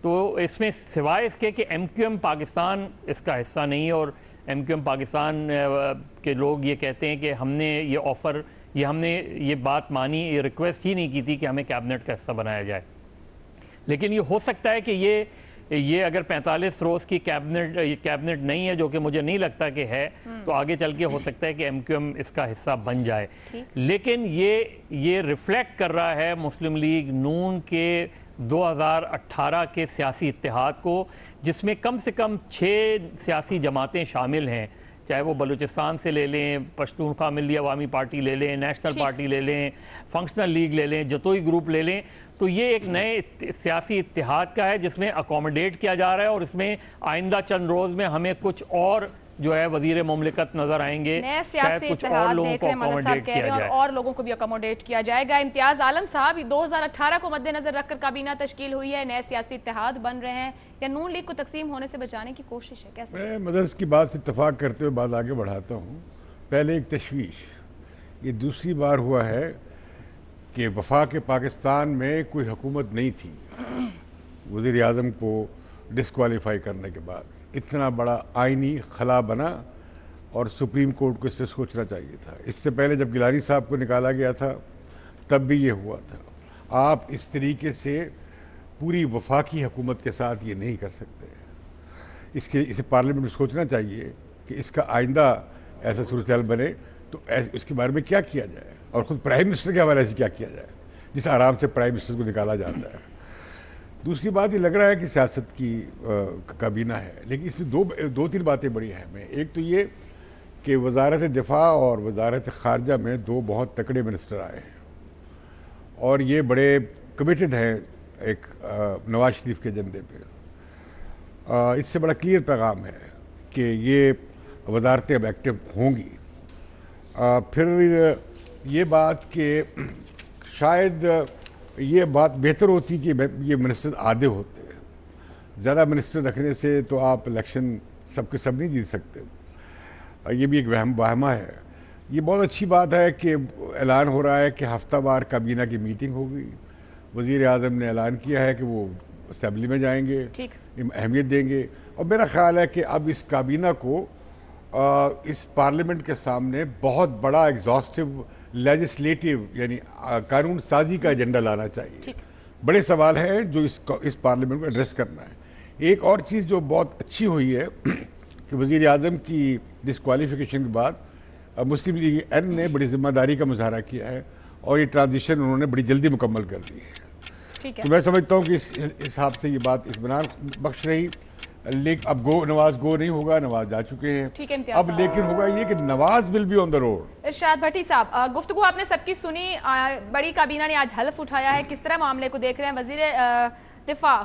Speaker 5: تو اس میں سوائے اس کے کہ ایم کیو ایم پاکستان اس کا حصہ نہیں ہے، اور ایم کیو ایم پاکستان کے لوگ یہ کہتے ہیں کہ ہم نے ہم نے یہ بات مانی، یہ ریکویسٹ ہی نہیں کی تھی کہ ہمیں کیبنٹ کا حصہ بنایا جائے۔ لیکن یہ ہو سکتا ہے کہ یہ اگر 45 روز کی کیبنٹ نہیں ہے، جو کہ مجھے نہیں لگتا کہ ہے، تو آگے چل کے ہو سکتا ہے کہ ایم کیو ایم اس کا حصہ بن جائے۔ لیکن یہ ریفلیکٹ کر رہا ہے مسلم لیگ نون کے 2018 کے سیاسی اتحاد کو، جس میں کم سے کم 6 سیاسی جماعتیں شامل ہیں، چاہے وہ بلوچستان سے لے لیں، پشتونخوا ملی عوامی پارٹی لے لیں، نیشنل پارٹی لے لیں، فنکشنل لیگ لے لیں، جتوئی گروپ لے لیں، تو یہ ایک نئے سیاسی اتحاد کا ہے جس میں اکوموڈیٹ کیا جا رہا ہے، اور اس میں آئندہ چند روز میں ہمیں کچھ اور جو ہے وزیر مملکت نظر آئیں گے،
Speaker 1: نئے
Speaker 5: شاید
Speaker 1: سیاسی
Speaker 5: کچھ اور
Speaker 1: اتحاد
Speaker 5: لوگوں
Speaker 1: دیکھ
Speaker 5: کو
Speaker 1: رہے ہیں مدد صاحب
Speaker 5: اکوموڈیٹ
Speaker 1: کہہ
Speaker 5: کیا
Speaker 1: رہے ہیں،
Speaker 5: جائے۔
Speaker 1: اور لوگوں کو بھی اکوموڈیٹ کیا جائے گا۔ امتیاز عالم صاحب، 2018 کو مد نظر رکھ کر کابینہ تشکیل ہوئی ہے، نئے سیاسی اتحاد بن رہے ہیں، یا نون لیگ کو تقسیم ہونے سے بچانے کی کوشش ہے؟ کیسے؟
Speaker 2: میں مدرس کی بات سے اتفاق کرتے ہوئے بات آگے بڑھاتا ہوں۔ پہلے ایک تشویش، یہ دوسری بار ہوا ہے کہ وفاق پاکستان میں کوئی حکومت نہیں تھی وزیر اعظم کو ڈسکوالیفائی کرنے کے بعد اتنا بڑا آئینی خلا بنا، اور سپریم کورٹ کو اس پہ سوچنا چاہیے تھا۔ اس سے پہلے جب گیلانی صاحب کو نکالا گیا تھا تب بھی یہ ہوا تھا۔ آپ اس طریقے سے پوری وفاقی حکومت کے ساتھ یہ نہیں کر سکتے۔ اسے پارلیمنٹ میں سوچنا چاہیے کہ اس کا آئندہ ایسا صورتحال بنے تو اس کے بارے میں کیا کیا جائے، اور خود پرائم منسٹر کے حوالے سے کیا کیا جائے، جس آرام سے پرائم منسٹر کو نکالا جاتا ہے۔ دوسری بات یہ لگ رہا ہے کہ سیاست کی کابینہ ہے، لیکن اس میں دو تین باتیں بڑی اہم ہیں۔ ایک تو یہ کہ وزارت دفاع اور وزارت خارجہ میں دو بہت تکڑے منسٹر آئے ہیں، اور یہ بڑے کمیٹڈ ہیں ایک نواز شریف کے ایجنڈے پہ۔ اس سے بڑا کلیئر پیغام ہے کہ یہ وزارتیں اب ایکٹیو ہوں گی۔ پھر یہ بات کہ شاید یہ بات بہتر ہوتی کہ یہ منسٹر آدھے ہوتے ہیں، زیادہ منسٹر رکھنے سے تو آپ الیکشن سب کے سب نہیں جیت سکتے، یہ بھی ایک واہمہ ہے۔ یہ بہت اچھی بات ہے کہ اعلان ہو رہا ہے کہ ہفتہ وار کابینہ کی میٹنگ ہوگی، وزیر اعظم نے اعلان کیا ہے کہ وہ اسمبلی میں جائیں گے، اہمیت دیں گے، اور میرا خیال ہے کہ اب اس کابینہ کو اس پارلیمنٹ کے سامنے بہت بڑا ایگزاسٹو لیجسلیٹو یعنی قانون سازی کا ایجنڈا لانا چاہیے۔ بڑے سوال ہیں جو اس پارلیمنٹ کو ایڈریس کرنا ہے۔ ایک اور چیز جو بہت اچھی ہوئی ہے کہ وزیر اعظم کی ڈسکوالیفیکیشن کے بعد مسلم لیگ این نے بڑی ذمہ داری کا مظاہرہ کیا ہے، اور یہ ٹرانزیشن انہوں نے بڑی جلدی مکمل کر دی ہے۔ تو میں سمجھتا ہوں کہ اس حساب سے یہ بات اطمینان بخش رہی، لیکن اب نواز گو نہیں ہوگا، نواز جا چکے ہیں اب، لیکن ہوگا یہ کہ نواز will be on the road.
Speaker 1: ارشاد بھٹی صاحب، گفتگو آپ نے سب کی سنی، بڑی کابینہ نے آج حلف اٹھایا ہے، کس طرح معاملے کو دیکھ رہے ہیں؟ وزیر دفاع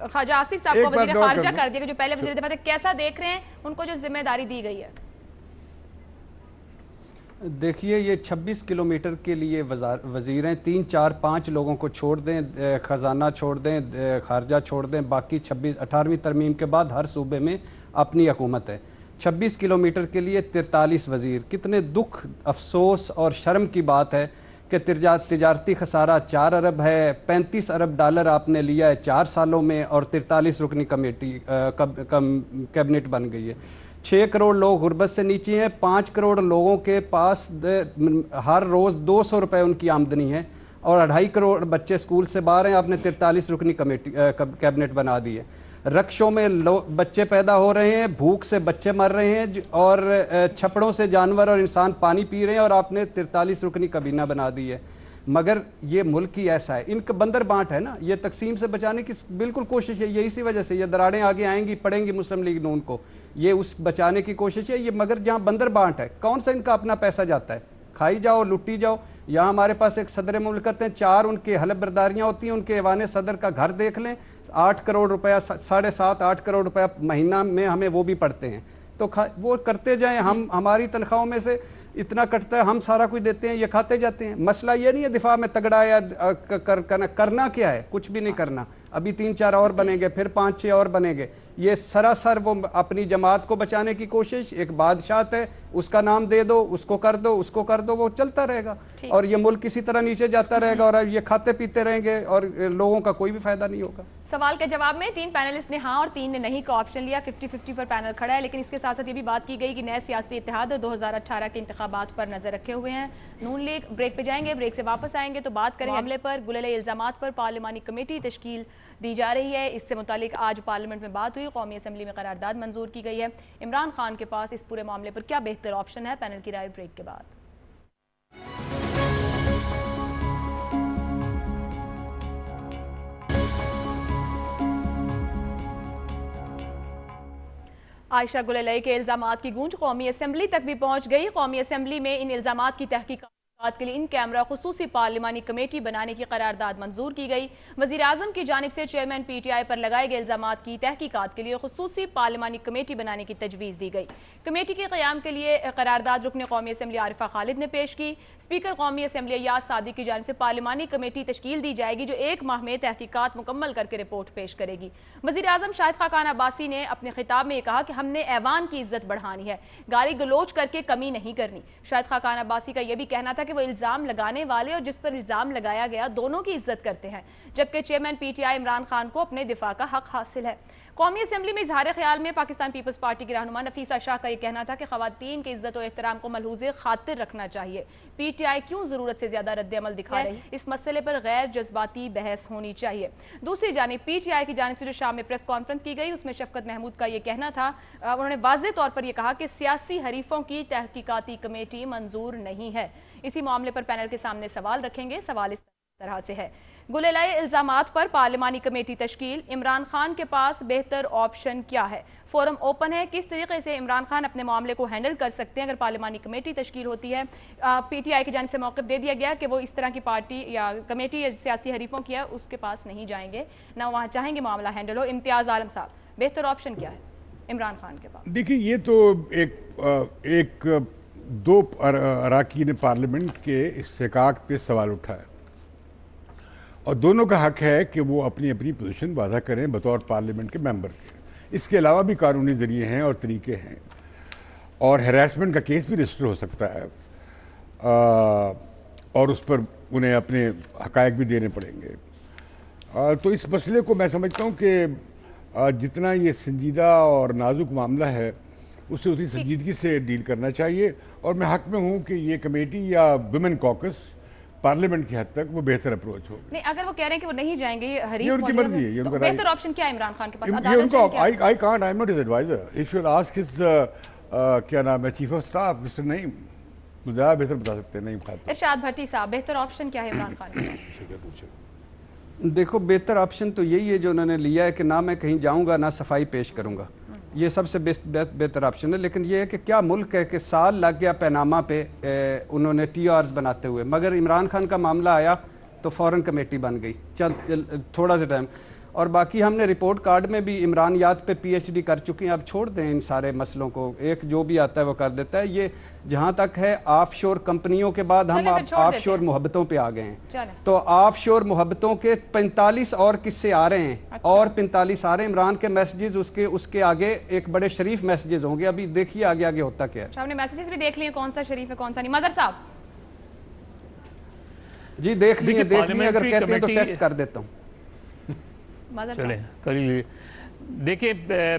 Speaker 1: خواجہ آصف صاحب کو وزیر خارجہ کر دیا، جو پہلے وزیر دفاع تھے، کیسا دیکھ رہے ہیں ان کو جو ذمہ داری دی گئی ہے؟
Speaker 7: دیکھیے، یہ 26 کلومیٹر کے لیے وزیریں 3 4 5 لوگوں کو چھوڑ دیں، خزانہ چھوڑ دیں، خارجہ چھوڑ دیں، باقی 18ویں ترمیم کے بعد ہر صوبے میں اپنی حکومت ہے۔ 26 کلومیٹر کے لیے 43 وزیر، کتنے دکھ، افسوس اور شرم کی بات ہے کہ تجارتی خسارہ 4 ارب ہے، 35 ارب ڈالر آپ نے لیا ہے 4 سالوں میں، اور 43 رکنی کمیٹی کیبنٹ بن گئی ہے۔ 6 کروڑ لوگ غربت سے نیچے ہیں، 5 کروڑ لوگوں کے پاس ہر روز 200 روپے ان کی آمدنی ہے، اور 2.5 کروڑ بچے سکول سے باہر ہیں۔ آپ نے 43 رکنی کیبنٹ بنا دی ہے۔ رکشوں میں بچے پیدا ہو رہے ہیں، بھوک سے بچے مر رہے ہیں، اور چھپڑوں سے جانور اور انسان پانی پی رہے ہیں، اور آپ نے 43 رکنی کابینہ بنا دی ہے۔ مگر یہ ملک ہی ایسا ہے، ان کا بندر بانٹ ہے نا، یہ تقسیم سے بچانے کی بالکل کوشش ہے، یہ اسی وجہ سے یہ دراڑیں آگے آئیں گی، پڑیں گی مسلم لیگ نون کو، یہ اس بچانے کی کوشش ہے یہ۔ مگر جہاں بندر بانٹ ہے، کون سا ان کا اپنا پیسہ جاتا ہے؟ کھائی جاؤ، لٹی جاؤ۔ یہاں ہمارے پاس ایک صدر مملکت ہیں، 4 ان کے حلف برداریاں ہوتی ہیں، ان کے ایوان صدر کا گھر دیکھ لیں، 8 کروڑ روپیہ 7.5 8 کروڑ روپیہ مہینہ میں ہمیں وہ بھی پڑتے ہیں۔ تو وہ کرتے جائیں، ہماری تنخواہوں میں سے اتنا کٹتا ہے، ہم سارا کچھ دیتے ہیں، یہ کھاتے جاتے ہیں۔ مسئلہ یہ نہیں ہے دفاع میں تگڑا یا کرنا کیا ہے، کچھ بھی نہیں کرنا۔ ابھی 3 4 اور بنیں گے، پھر 5 6 اور بنیں گے۔ یہ سراسر وہ اپنی جماعت کو بچانے کی کوشش، ایک بادشاہت ہے، اس کا نام دے دو، اس کو کر دو، اس کو کر دو، وہ چلتا رہے گا، اور یہ ملک اسی طرح نیچے جاتا رہے گا، اور یہ کھاتے پیتے رہیں گے، اور لوگوں کا کوئی بھی فائدہ نہیں ہوگا۔
Speaker 1: سوال کے جواب میں 3 پینلسٹ نے ہاں اور 3 نے نہیں کا آپشن لیا، 50-50 پر پینل کھڑا ہے۔ لیکن اس کے ساتھ ساتھ یہ بھی بات کی گئی کہ نئے سیاسی اتحاد 2018 کے انتخابات پر نظر رکھے ہوئے ہیں۔ نون لیگ بریک پہ جائیں گے، بریک سے واپس آئیں گے تو بات کریں معاملے پر۔ گللے الزامات پر پارلیمانی کمیٹی تشکیل دی جا رہی ہے، اس سے متعلق آج پارلیمنٹ میں بات ہوئی، قومی اسمبلی میں قرارداد منظور کی گئی ہے۔ عمران خان کے پاس اس پورے معاملے پر کیا بہتر آپشن ہے؟ پینل کی رائے بریک کے بعد۔ عائشہ گلیلئی کے الزامات کی گونج قومی اسمبلی تک بھی پہنچ گئی۔ قومی اسمبلی میں ان الزامات کی تحقیقات کے لیے ان کیمرہ خصوصی پارلیمانی کمیٹی بنانے کی قرارداد منظور کی گئی۔ وزیر اعظم کی جانب سے چیئرمین پی ٹی آئی پر لگائے گئے الزامات کی تحقیقات کے لیے خصوصی پارلیمانی کمیٹی بنانے کی تجویز دی گئی۔ کمیٹی کے قیام کے لیے قرارداد رکن قومی اسمبلی عارفہ خالد نے پیش کی۔ اسپیکر قومی اسمبلی ایاز صادق کی جانب سے پارلیمانی کمیٹی تشکیل دی جائے گی جو 1 ماہ میں تحقیقات مکمل کر کے رپورٹ پیش کرے گی۔ وزیر اعظم شاہد خاقان عباسی نے اپنے خطاب میں یہ کہا کہ ہم نے ایوان کی عزت بڑھانی ہے، گالی گلوچ کر کے کمی نہیں کرنی۔ شاہد خاقان عباسی کا یہ بھی کہنا تھا کہ وہ الزام لگانے والے اور جس پر الزام لگایا گیا دونوں کی عزت کرتے ہیں، جبکہ chairman P T I Imran Khan کو اپنے دفاع کا حق حاصل ہے۔ قومی اسمبلی میں اظہار خیال میں پاکستان پیپلز پارٹی کی رہنما نفیسہ شاہ کا یہ کہنا تھا کہ خواتین کی عزت و احترام کو ملحوظ خاطر رکھنا چاہیے۔ پی ٹی آئی کیوں ضرورت سے زیادہ رد عمل دکھا رہی ہے، اس مسئلے پر غیر جذباتی بحث ہونی چاہیے۔ دوسری جانب پی ٹی آئی کی جانب سے جو شام میں پریس کانفرنس کی گئی اس میں شفقت محمود کا یہ کہنا تھا، انہوں نے واضح طور پر یہ کہا کہ سیاسی حریفوں کی تحقیقاتی کمیٹی منظور نہیں ہے۔ اسی معاملے پر پینل کے سامنے سوال رکھیں گے۔ سوال اس طرح سے ہے، گلیلئی الزامات پر پارلیمانی کمیٹی تشکیل، عمران خان کے پاس بہتر آپشن کیا ہے؟ فورم اوپن ہے، کس طریقے سے عمران خان اپنے معاملے کو ہینڈل کر سکتے ہیں اگر پارلیمانی کمیٹی تشکیل ہوتی ہے؟ پی ٹی آئی کی جانب سے موقف دے دیا گیا کہ وہ اس طرح کی پارٹی یا کمیٹی یا سیاسی حریفوں کی ہے اس کے پاس نہیں جائیں گے، نہ وہاں چاہیں گے معاملہ ہینڈل ہو۔ امتیاز عالم صاحب، بہتر آپشن کیا ہے عمران خان کے پاس؟
Speaker 2: دیکھیں، یہ تو ایک دو اراکین پارلیمنٹ کے استحقاق پہ سوال اٹھا ہے اور دونوں کا حق ہے کہ وہ اپنی اپنی پوزیشن واضح کریں بطور پارلیمنٹ کے ممبر کے۔ اس کے علاوہ بھی قانونی ذریعے ہیں اور طریقے ہیں، اور ہیراسمنٹ کا کیس بھی رجسٹر ہو سکتا ہے اور اس پر انہیں اپنے حقائق بھی دینے پڑیں گے۔ تو اس مسئلے کو میں سمجھتا ہوں کہ جتنا یہ سنجیدہ اور نازک معاملہ ہے اسے اسی سنجیدگی سے ڈیل کرنا چاہیے، اور میں حق میں ہوں کہ یہ کمیٹی یا ویمن کوکس پارلیمنٹ کی حد تک وہ بہتر اپروچ ہوگی۔
Speaker 1: نہیں، اگر وہ کہہ رہے ہیں کہ وہ نہیں جائیں گے،
Speaker 2: یہ ان کی مرضی ہے، یہ ان کا
Speaker 1: بہتر آپشن کیا ہے عمران خان کے پاس؟
Speaker 2: یہ ان کو I can't, I'm not his advisor. He should ask his کیا نام ہے چیف آف سٹاف مسٹر نعیم، وہ زیادہ بہتر بتا سکتے ہیں۔ نعیم خان،
Speaker 1: ارشاد بھٹی صاحب، بہتر آپشن کیا ہے عمران خان کے پاس؟
Speaker 7: دیکھو، بہتر آپشن تو یہی ہے جو انہوں نے لیا ہے کہ نہ میں کہیں جاؤں گا نہ صفائی پیش کروں گا، یہ سب سے بہتر آپشن ہے۔ لیکن یہ ہے کہ کیا ملک ہے کہ سال لگ گیا پیناما پہ انہوں نے ٹی آرز بناتے ہوئے، مگر عمران خان کا معاملہ آیا تو فوراً کمیٹی بن گئی تھوڑا سا ٹائم۔ اور باقی ہم نے رپورٹ کارڈ میں بھی عمرانیات پہ پی ایچ ڈی کر چکے ہیں، اب چھوڑ دیں ان سارے مسئلوں کو، ایک جو بھی آتا ہے وہ کر دیتا ہے۔ یہ جہاں تک ہے آف شور کمپنیوں کے بعد ہم آف شور محبتوں پہ آ گئے ہیں، تو آف شور محبتوں کے 45 اور قصے آ رہے ہیں، اور 45 آ رہے ہیں۔ عمران کے میسیجز اس کے آگے ایک بڑے شریف میسیجز ہوں گے، ابھی دیکھیے آگے آگے ہوتا کیا ہے۔
Speaker 1: ہم نے میسیجز بھی دیکھ لیے کون سا شریف ہے کون سا نہیں۔ مظہر صاحب
Speaker 7: جی دیکھ لیے، اگر کہتے ہیں تو ٹیکسٹ کر دیتا ہوں۔
Speaker 5: چلیں کریے۔ دیکھیں،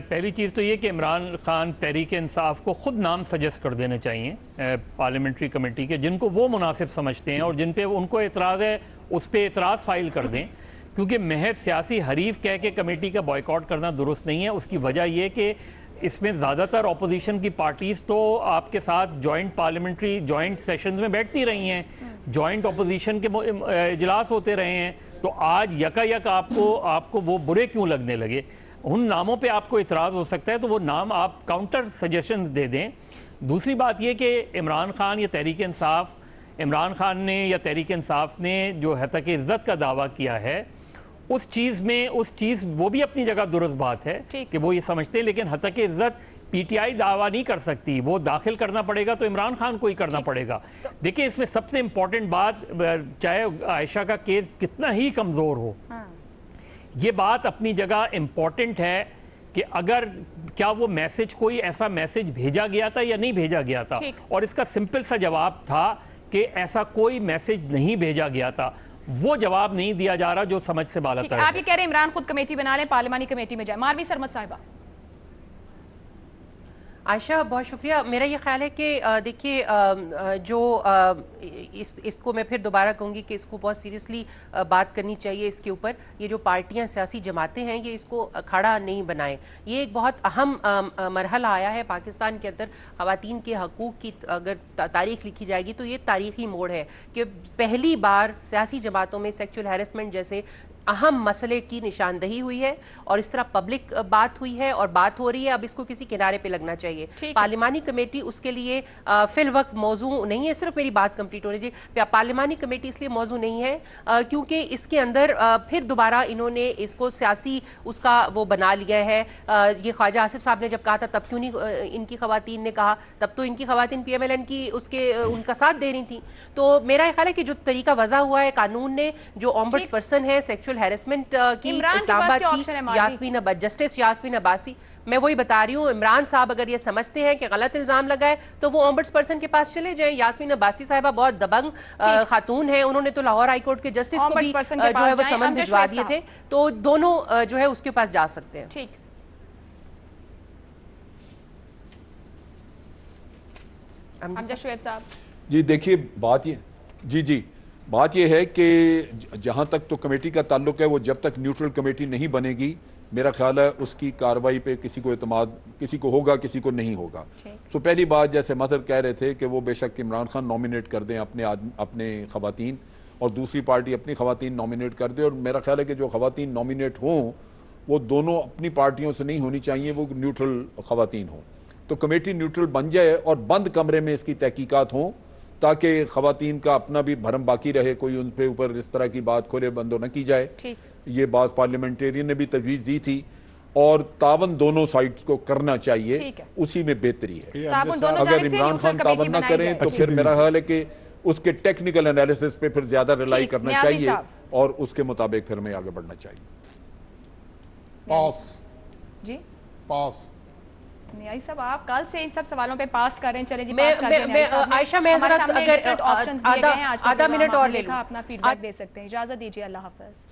Speaker 5: پہلی چیز تو یہ کہ عمران خان تحریک انصاف کو خود نام سجیسٹ کر دینے چاہیے پارلیمنٹری کمیٹی کے، جن کو وہ مناسب سمجھتے ہیں اور جن پہ ان کو اعتراض ہے اس پہ اعتراض فائل کر دیں، کیونکہ محض سیاسی حریف کہہ کے کمیٹی کا بائیکاٹ کرنا درست نہیں ہے۔ اس کی وجہ یہ کہ اس میں زیادہ تر اپوزیشن کی پارٹیز تو آپ کے ساتھ جوائنٹ پارلیمنٹری جوائنٹ سیشنز میں بیٹھتی رہی ہیں، جوائنٹ اپوزیشن کے اجلاس ہوتے رہے ہیں، تو آج یک آپ کو وہ برے کیوں لگنے لگے؟ ان ناموں پہ آپ کو اعتراض ہو سکتا ہے، تو وہ نام آپ کاؤنٹر سجیشنز دے دیں۔ دوسری بات یہ کہ عمران خان یا تحریک انصاف، عمران خان نے یا تحریک انصاف نے جو حتک عزت کا دعویٰ کیا ہے، اس چیز وہ بھی اپنی جگہ درست بات ہے کہ وہ یہ سمجھتے ہیں، لیکن حتک عزت پی ٹی آئی دعویٰ نہیں کر سکتی، وہ داخل کرنا پڑے گا تو عمران خان کو ہی کرنا پڑے گا۔ دیکھیں، اس میں سب سے امپورٹنٹ بات، چاہے عائشہ کا کیس کتنا ہی کمزور ہو، یہ بات اپنی جگہ امپورٹنٹ ہے کہ اگر کیا وہ میسج، کوئی ایسا میسج بھیجا گیا تھا یا نہیں بھیجا گیا تھا، اور اس کا سمپل سا جواب تھا کہ ایسا کوئی میسج نہیں بھیجا گیا تھا۔ وہ جواب نہیں دیا جا رہا جو سمجھ سے بالا تر ہے۔
Speaker 1: آپ یہ کہہ رہے ہیں عمران خود کمیٹی بنا لیں، پارلیمانی کمیٹی میں جائیں۔ ماروی سرمد صاحبہ۔
Speaker 3: عائشہ بہت شکریہ۔ میرا یہ خیال ہے کہ دیکھیے، جو اس کو میں پھر دوبارہ کہوں گی کہ اس کو بہت سیریسلی بات کرنی چاہیے اس کے اوپر۔ یہ جو پارٹیاں سیاسی جماعتیں ہیں یہ اس کو کھڑا نہیں بنائیں۔ یہ ایک بہت اہم مرحلہ آیا ہے پاکستان کے اندر، خواتین کے حقوق کی اگر تاریخ لکھی جائے گی تو یہ تاریخی موڑ ہے کہ پہلی بار سیاسی جماعتوں میں سیکچول ہیرسمنٹ جیسے اہم مسئلے کی نشاندہی ہوئی ہے اور اس طرح پبلک بات ہوئی ہے اور بات ہو رہی ہے. اب اس کو کسی کنارے پہ لگنا چاہیے. پارلیمانی کمیٹی اس کے لیے فی الوقت موضوع نہیں ہے. صرف میری بات کمپلیٹ ہونے چاہیے. پارلیمانی کمیٹی اس لیے موضوع نہیں ہے کیونکہ اس کے اندر پھر دوبارہ انہوں نے اس کو سیاسی اس کا وہ بنا لیا ہے. یہ خواجہ آصف صاحب نے جب کہا تھا تب کیوں نہیں ان کی خواتین نے کہا, تب تو ان کی خواتین پی ایم ایل این کی ان کا ساتھ دے رہی تھیں. تو میرا خیال ہے کہ جو طریقہ وضع ہوا ہے قانون نے, جو ombuds person ہے سیکچول ہیرسمنٹ کی اسلام آباد کی جسٹس یاسمین عباسی, میں وہی بتا رہی ہوں, عمران صاحب اگر یہ سمجھتے ہیں کہ غلط الزام لگا ہے تو وہ ombuds person کے پاس چلے جائیں. یاسمین عباسی صاحبہ بہت دبنگ خاتون ہیں, انہوں نے تو لاہور ہائی کورٹ کے جسٹس کو بھی جو ہے وہ سمن بھجوا دیے تھے, تو دونوں جو ہے اس کے پاس جا سکتے ہیں.
Speaker 1: ٹھیک. حمزہ شعیب صاحب.
Speaker 4: جی دیکھیے بات یہ ہے کہ جہاں تک تو کمیٹی کا تعلق ہے, وہ جب تک نیوٹرل کمیٹی نہیں بنے گی میرا خیال ہے اس کی کارروائی پہ کسی کو اعتماد, کسی کو ہوگا کسی کو نہیں ہوگا. سو پہلی بات, جیسے مظہر کہہ رہے تھے کہ وہ بے شک عمران خان نومینیٹ کر دیں اپنے خواتین, اور دوسری پارٹی اپنی خواتین نومینیٹ کر دے, اور میرا خیال ہے کہ جو خواتین نومینیٹ ہوں وہ دونوں اپنی پارٹیوں سے نہیں ہونی چاہیے, وہ نیوٹرل خواتین ہوں. تو کمیٹی نیوٹرل بن جائے اور بند کمرے میں اس کی تحقیقات ہوں تاکہ خواتین کا اپنا بھی بھرم باقی رہے, کوئی ان پہ اوپر اس طرح کی بات کھولے بندوں نہ کی جائے. یہ بات پارلیمنٹیرین نے بھی تجویز دی تھی, اور تعاون دونوں سائٹس کو کرنا چاہیے, اسی میں بہتری ہے. اگر عمران خان تعاون نہ کریں تو پھر میرا خیال ہے کہ اس کے ٹیکنیکل انالیسس پہ پھر زیادہ ریلائی کرنا چاہیے اور اس کے مطابق پھر ہمیں آگے بڑھنا چاہیے.
Speaker 6: پاس
Speaker 1: نیائی صاحب, آپ کل سے ان سب سوالوں پہ پاس کریں. چلیں جی,
Speaker 3: عائشہ میں ذرا اگر
Speaker 1: آدھا
Speaker 3: منٹ اور لے لوں,
Speaker 1: اپنا فیڈ بیک دے سکتے ہیں. اجازت دیجیے, اللہ حافظ.